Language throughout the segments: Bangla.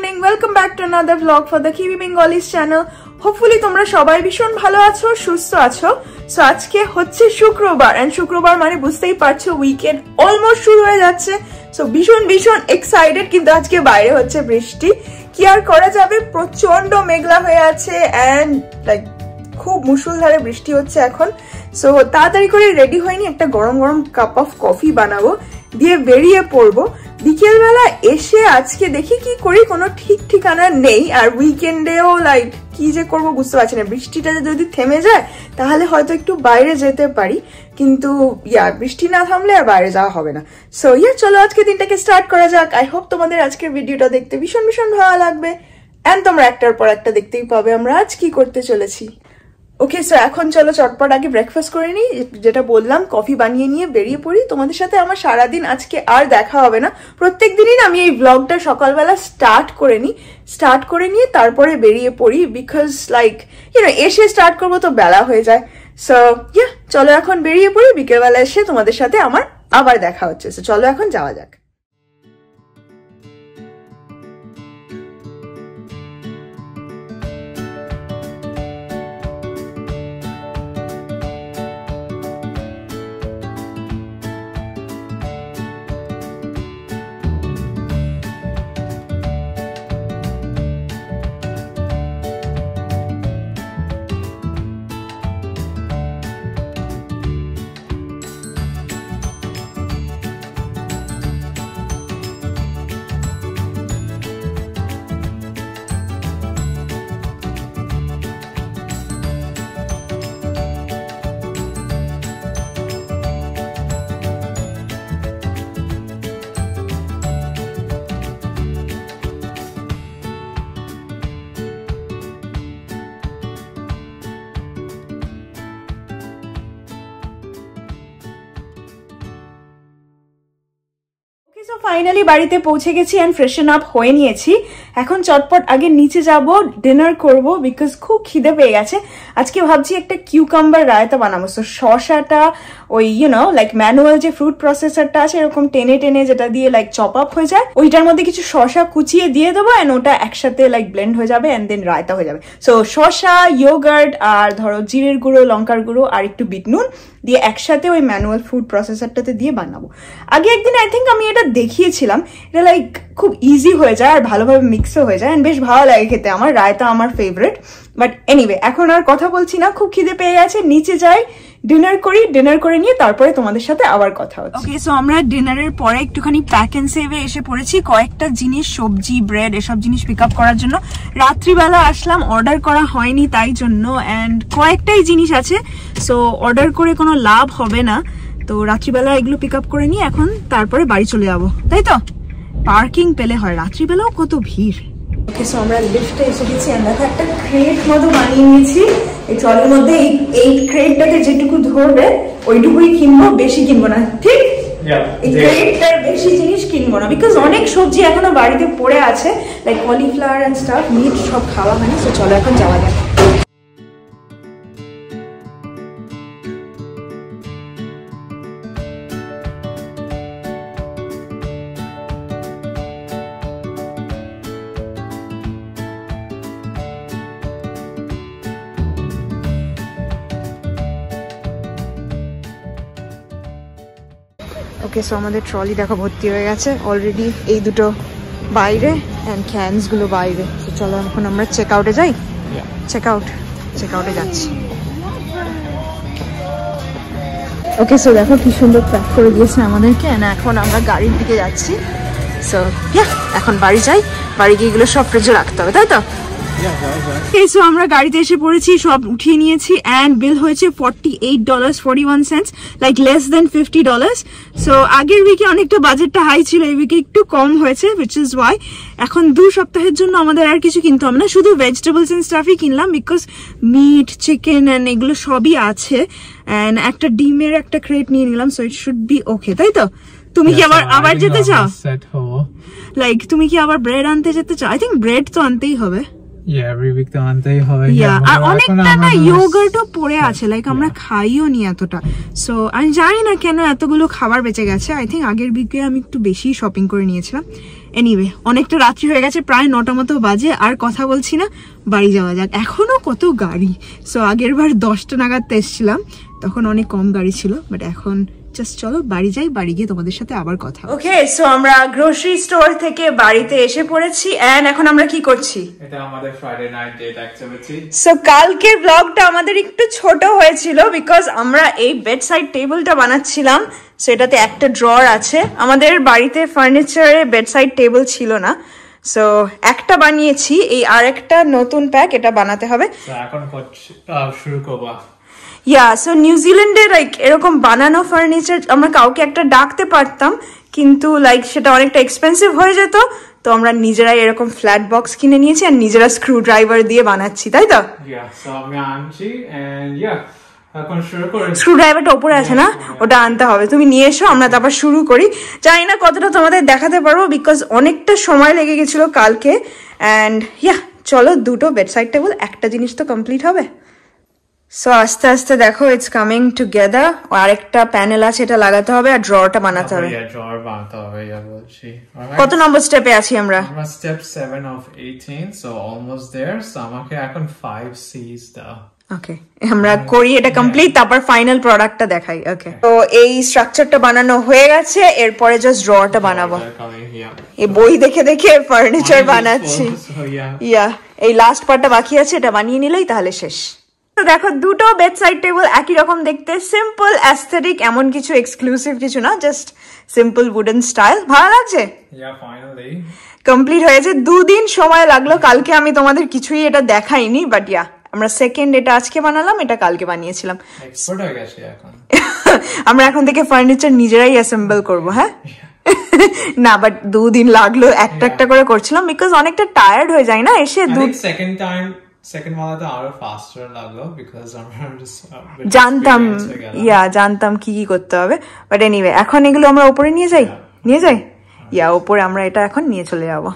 morning. Welcome back to another vlog for the Kiwi Bengalis channel. Hopefully তোমরা সবাই ভীষণ ভালো আছো, সুস্থ আছো। সো আজকে হচ্ছে শুক্রবার এন্ড শুক্রবার মানে বুঝতেই পারছো উইকেন্ড অলমোস্ট শুরু হয়ে যাচ্ছে। সো ভীষণ এক্সাইটেড, কিন্তু আজকে বাইরে হচ্ছে বৃষ্টি। কি আর করা যাবে, প্রচন্ড মেঘলা হয়ে আছে এন্ড লাইক খুব মুষলধারে বৃষ্টি হচ্ছে এখন। সো তাড়াতাড়ি করে রেডি হয়নি, একটা গরম কাপ অফ কফি বানাবো, দিয়ে বেরিয়ে পড়বো। বিকেলবেলা এসে আজকে দেখি কি করি, কোনো ঠিক ঠিকানা নেই। আর উইকেন্ডেও লাইক কি যে করবো বুঝতে পারছি না। বৃষ্টিটা যদি থেমে যায় তাহলে হয়তো একটু বাইরে যেতে পারি, কিন্তু বৃষ্টি না থামলে আর বাইরে যাওয়া হবে না। সো চলো আজকে দিনটাকে স্টার্ট করা যাক। আই হোপ তোমাদের আজকের ভিডিওটা দেখতে ভীষণ ভালো লাগবে এন্ড তোমরা একটার পর একটা দেখতেই পাবে আমরা আজ কি করতে চলেছি। ওকে, সো এখন চলো চটপট আগে ব্রেকফাস্ট করে নিই, যেটা বললাম কফি বানিয়ে নিয়ে বেরিয়ে পড়ি। তোমাদের সাথে আমার সারাদিন আজকে আর দেখা হবে না। প্রত্যেক দিনই আমি এই ব্লগটা সকালবেলা স্টার্ট করে নিয়ে তারপরে বেরিয়ে পড়ি, বিকজ লাইক এসে স্টার্ট করবো তো বেলা হয়ে যায়। সো চলো এখন বেরিয়ে পড়ি, বিকেলবেলা এসে তোমাদের সাথে আমার আবার দেখা হচ্ছে। সো চলো এখন যাওয়া যাক। ফাইনালি বাড়িতে পৌঁছে গেছি এন্ড ফ্রেশন আপ হয়ে নিয়েছি। এখন চটপট আগে নিচে যাব, ডিনার করব, বিকজ খুব খিদে পেয়ে গেছে। আজকে ভাবছি একটা কিউকাম্বার রায়তা বানাবো। সো শসাটা ওই লাইক ম্যানুয়াল যে ফ্রুট প্রসেসরটা আছে এরকম টেনে যেটা দিয়ে লাইক চপ আপ হয়ে যায়, ওইটার মধ্যে কিছু শসা কুচিয়ে দিয়ে দেবো এন্ড ওটা একসাথে লাইক ব্লেন্ড হয়ে যাবে এন্ড দেন রায়তা হয়ে যাবে। সো শসা, ইয়োগার্ট আর ধরো জিরের গুঁড়ো, লঙ্কার গুঁড়ো আর একটু বিট নুন দিয়ে একসাথে ওই ম্যানুয়াল ফুড প্রসেসরটাতে দিয়ে বানাবো। আগে একদিন আই থিঙ্ক আমি এটা দেখিয়েছিলাম। এটা লাইক খুব ইজি হয়ে যায় আর ভালোভাবে মিক্সও হয়ে যায়, বেশ ভালো লাগে খেতে। আমার রায়তা আমার ফেভারিট। বাট এনিওয়ে এখন আর কথা বলছি না, খুব খিদে পেয়ে গেছে, নিচে যাই, ডিনার করে নিয়ে তারপরে তোমাদের সাথে আবার কথা হচ্ছে। ওকে, সো আমরা ডিনারের পরে একটুখানি প্যাক এন্ড সেভে এসে পড়েছি কয়েকটা জিনিস, সবজি, ব্রেড এসব জিনিস পিক আপ করার জন্য। রাত্রিবেলা আসলাম, অর্ডার করা হয়নি তাই জন্য, এন্ড কয়েকটাই জিনিস আছে। সো অর্ডার করে কোনো লাভ হবে না, তো রাত্রিবেলা এগুলো পিক আপ করে নিয়ে এখন তারপরে বাড়ি চলে যাবো, তাই তো? পার্কিং পেলে হয়, রাত্রিবেলাও কত ভিড়। ওকে, সো আমরা লিফটে এসে গেছি। আমরা একটা ক্রেট মতো বানিয়ে নিয়েছি। এই ট্রলির মধ্যে এই ক্রেটটাতে যেটুকু ধরবে ওইটুকুই কিনবো, বেশি কিনবো না, ঠিক? এই ক্রেটটার বেশি জিনিস কিনবো না, বিকজ অনেক সবজি এখনো বাড়িতে পড়ে আছে, like cauliflower and stuff, meat সব খাওয়া হয়নি। সো চলো এখন যাওয়া যাক। ওকে, সো আমাদের ট্রলি দেখো ভর্তি হয়ে গেছে অলরেডি। এই দুটো বাইরে এন্ড ক্যানস গুলো বাইরে। তো চলো এখন আমরা চেক আউটে যাই। চেক আউটে যাচ্ছি। ওকে, সো দেখো কি সুন্দর প্যাক করে দিয়েছে আমাদেরকে। এখন আমরা গাড়ির দিকে যাচ্ছি। সো এখন বাড়ি যাই, বাড়ি গিয়ে এগুলো সব ফ্রিজে রাখতে হবে, তাই তো? সো আমরা গাড়িতে এসে পড়েছি, সব উঠিয়ে নিয়েছি এন্ড বিল হয়েছে $48.41, লাইক লেস দেন $50। সো আগের উইকে অনেকটা বাজেটটা হাই ছিল, এই উইকে একটু কম হয়েছে, উইচ ইজ ওয়াই এখন 2 সপ্তাহের জন্য আমাদের আর কিছু কিনতে হবে না, শুধু ভেজিটেবলস এন্ড স্টাফই কিনলাম, বিকজ মিট, চিকেন এন্ড এগুলো সবই আছে। এন্ড একটা ডিমের একটা ক্রেট নিয়ে নিলাম, সো ইট শুড বি ওকে, তাই তো? তুমি কি আবার যেতে চাও? লাইক তুমি কি আবার ব্রেড আনতে যেতে চাও? আই থিঙ্ক ব্রেড তো আনতেই হবে। এভরি উইক তো আনতেই হয়। আর অনেকটা না ইয়োগার্টও পড়ে আছে, লাইক আমরা খাইও নি এতটা। সো আমি জানি না কেন এতগুলো খাবার বেঁচে গেছে। আই থিঙ্ক আগের উইকে আমি একটু বেশি শপিং করে নিয়েছিলাম। এনিওয়ে, অনেকটা রাত্রি হয়ে গেছে, প্রায় 9টা মতো বাজে। আর কথা বলছি না, বাড়ি যাওয়া যাক। এখনো কত গাড়ি। সো আগের বার 10টা নাগাদ এসেছিলাম, তখন অনেক কম গাড়ি ছিল, বাট এখন জাস্ট চলো বাড়ি যাই, বাড়ি গিয়ে তোমাদের সাথে আবার কথা। ওকে, সো আমরা গ্রোসারি স্টোর থেকে বাড়িতে এসে পড়েছি এন্ড এখন আমরা কি করছি? এটা আমাদের Friday night date activity. So কালকের ব্লগটা আমাদের একটু ছোট হয়েছিল বিকজ আমরা এই বেডসাইড টেবিলটা বানাচ্ছিলাম। সো এটাতে একটা ড্রয়ার আছে। আমাদের বাড়িতে ফার্নিচারে বেডসাইড টেবিল ছিল না, সো একটা বানিয়েছি। এই আরেকটা নতুন প্যাক, এটা বানাতে হবে। এখন শুরু করব। সো নিউজিল্যান্ডে লাইক এরকম বানানো ফার্নিচার আমরা কাউকে একটা ডাকতে পারতাম, কিন্তু লাইক সেটা অনেকটা এক্সপেন্সিভ হয়ে যেত। তো আমরা নিজেরাই এরকম ফ্ল্যাট বক্স কিনে নিয়েছি আর নিজেরা স্ক্রু ড্রাইভার দিয়ে বানাচ্ছি, তাই তো? স্ক্রু ড্রাইভারটা উপরে আছে না, ওটা আনতে হবে। তুমি নিয়ে এসো, আমরা তারপর শুরু করি। জানি না কতটা তোমাদের দেখাতে পারবো বিকজ অনেকটা সময় লেগে গেছিল কালকে। অ্যান্ড চলো, দুটো বেডসাইড টেবিল, একটা জিনিস তো কমপ্লিট হবে। সো আস্তে আস্তে দেখো, ইটস কামিং টুগেদার। আরেকটা প্যানেল আছে, এটা লাগাতে হবে আর ড্রয়ারটা বানাতে হবে। কত নম্বর স্টেপে আছি আমরা? Step 7 of 18, so almost there. So আমাকে এখন 5 C's দাও। ওকে, আমরা করি এটা কমপ্লিট, তারপর ফাইনাল প্রোডাক্টটা দেখাই। ওকে, তো এই স্ট্রাকচারটা বানানো হয়ে গেছে, এরপরে জাস্ট ড্রয়ারটা বানাবো। এই বই দেখে দেখে ফার্নিচার বানাচ্ছি। এই লাস্ট পার্টটা বাকি আছে, এটা বানিয়ে নিলেই তাহলে শেষ। তো দেখো, দুটো বেডসাইড টেবিল একই রকম দেখতে, সিম্পল অ্যাস্থেটিক, এমন কিছু এক্সক্লুসিভ কিছু না, জাস্ট সিম্পল উডেন স্টাইল। ভালো লাগছে? কমপ্লিট হয়েছে। 2 দিন সময় লাগলো। কালকে আমি তোমাদের কিছুই এটা দেখাইনি, বাট আমরা সেকেন্ড এটা আজকে বানালাম, এটা কালকে বানিয়েছিলাম। এক্সপার্ট হয়ে গেছি এখন। আমরা এখন থেকে ফার্নিচার নিজেরাই অ্যাসেম্বল করবো। হ্যাঁ না, বাট 2 দিন লাগলো, একটা একটা করে করছিলাম বিকজ অনেকটা টায়ার্ড হয়ে যায় না এসে। সেকেন্ড ওয়ালাতে আরো ফাস্টার লাগলো বিকজ আমরা জানতাম কি কি করতে হবে। বাট এনিওয়ে, এখন এগুলো আমরা উপরে নিয়ে যাই। উপরে আমরা এটা এখন নিয়ে চলে যাবো।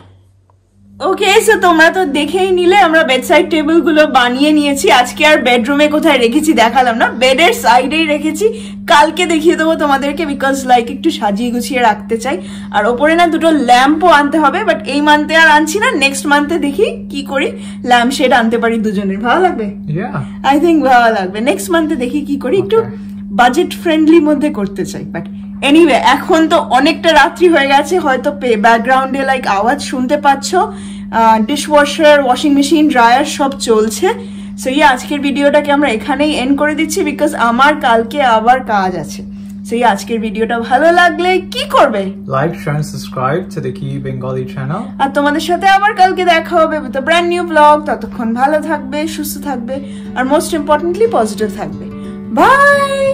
ওকে, সো তোমরা তো দেখেই নিলে আমরা বেডসাইড টেবিল গুলো বানিয়ে নিয়েছি। আজকে আর বেডরুমে কোথায় রেখেছি দেখালাম না, বেডের সাইডেই রেখেছি। কালকে দেখিয়ে দেবো তোমাদেরকে বিকজ লাইক একটু সাজিয়ে গুছিয়ে রাখতে চাই। আর ওপরে না দুটো ল্যাম্পও আনতে হবে, বাট এই মান্থে আর আনছি না, নেক্সট মান্থে দেখি কি করি, ল্যাম্প শেড আনতে পারি দুজনের। ভালো লাগবে? আই থিঙ্ক ভালো লাগবে। নেক্সট মান্থে দেখি কি করি, একটু বাজেট ফ্রেন্ডলি মধ্যে করতে চাই। বাট এনিওয়ে, এখন তো অনেকটা রাত্রি হয়ে গেছে, হয়তো ব্যাকগ্রাউন্ডে লাইক আওয়াজ শুনতে পাচ্ছ। ডিশওয়াশার, ওয়াশিং মেশিন, ড্রায়ার সব চলছে। সো আজকের ভিডিওটাকে আমরা এখানেই এন্ড করে দিচ্ছি বিকজ আমার কালকে আবার কাজ আছে। সো আজকের ভিডিওটা ভালো লাগলে কি করবে? Like, share, subscribe to the কি বেঙ্গলি চ্যানেল। আর তোমাদের সাথে আবার কালকে দেখা হবে with a brand new blog. ততক্ষণ ভালো থাকবে, সুস্থ থাকবে, আর মোস্ট ইম্পর্টেন্টলি পজিটিভ থাকবে। বাই।